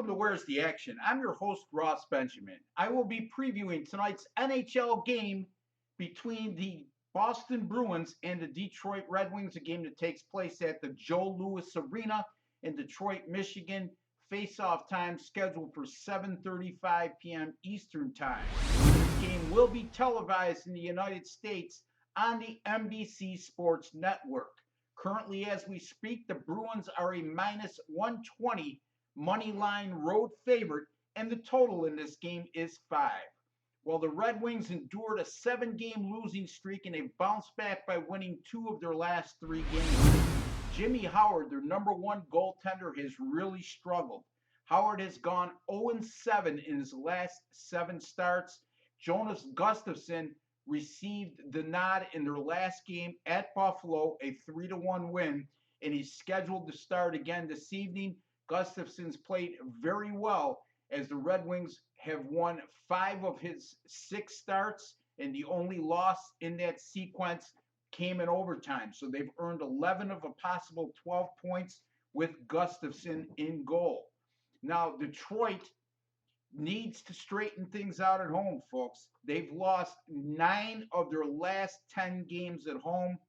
to Where's the Action? I'm your host, Ross Benjamin. I will be previewing tonight's NHL game between the Boston Bruins and the Detroit Red Wings, a game that takes place at the Joe Louis Arena in Detroit, Michigan. Face-off time scheduled for 7:35 p.m. Eastern Time. This game will be televised in the United States on the NBC Sports Network. Currently, as we speak, the Bruins are a minus 120 money line road favorite, and the total in this game is 5. While the Red Wings endured a 7-game losing streak and they've bounced back by winning 2 of their last 3 games. Jimmy Howard, their number 1 goaltender, has really struggled. Howard has gone 0-7 in his last 7 starts. Jonas Gustafsson received the nod in their last game at Buffalo, a 3-1 win, and he's scheduled to start again this evening. Gustafsson's played very well as the Red Wings have won 5 of his 6 starts, and the only loss in that sequence came in overtime. So they've earned 11 of a possible 12 points with Gustafsson in goal. Now, Detroit needs to straighten things out at home, folks. They've lost 9 of their last 10 games at home.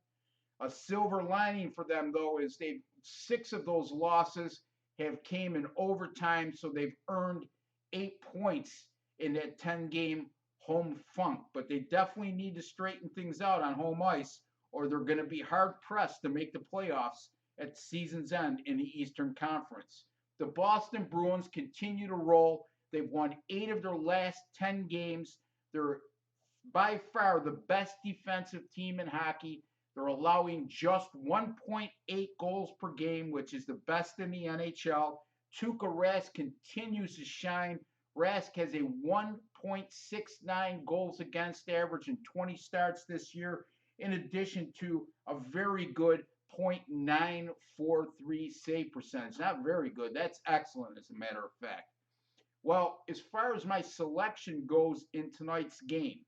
A silver lining for them, though, is 6 of those losses have came in overtime, so they've earned 8 points in that 10-game home funk. But they definitely need to straighten things out on home ice, or they're going to be hard-pressed to make the playoffs at season's end in the Eastern Conference. The Boston Bruins continue to roll. They've won 8 of their last 10 games. They're by far the best defensive team in hockey. They're allowing just 1.8 goals per game, which is the best in the NHL. Tuukka Rask continues to shine. Rask has a 1.69 goals against average in 20 starts this year, in addition to a very good .943 save percentage. Not very good. That's excellent, as a matter of fact. Well, as far as my selection goes in tonight's game,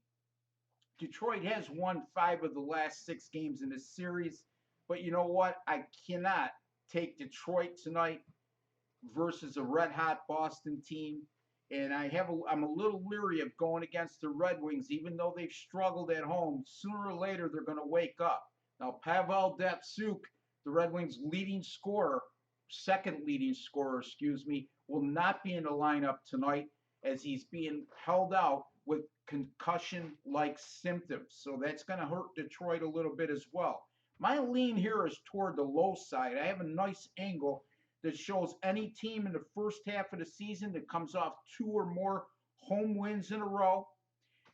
Detroit has won 5 of the last 6 games in this series, but you know what? I cannot take Detroit tonight versus a red-hot Boston team, and I'm a little leery of going against the Red Wings, even though they've struggled at home. Sooner or later, they're going to wake up. Now, Pavel Datsyuk, the Red Wings' second leading scorer, will not be in the lineup tonight as he's being held out with concussion-like symptoms. So that's going to hurt Detroit a little bit as well. My lean here is toward the low side. I have a nice angle that shows any team in the first half of the season that comes off 2 or more home wins in a row.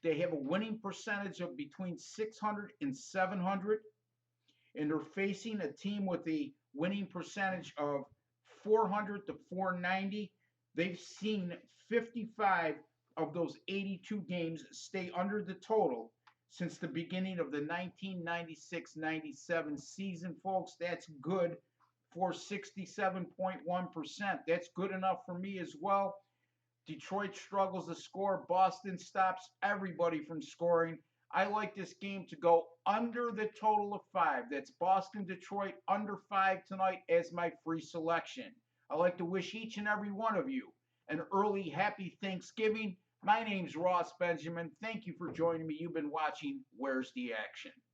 They have a winning percentage of between 600 and 700. And they're facing a team with a winning percentage of 400 to 490. They've seen 55 of those 82 games stay under the total since the beginning of the 1996-97 season, folks. That's good for 67.1%. That's good enough for me as well. Detroit struggles to score. Boston stops everybody from scoring. I like this game to go under the total of 5. That's Boston-Detroit under 5 tonight as my free selection. I'd like to wish each and every one of you an early happy Thanksgiving. My name's Ross Benjamin. Thank you for joining me. You've been watching Where's the Action?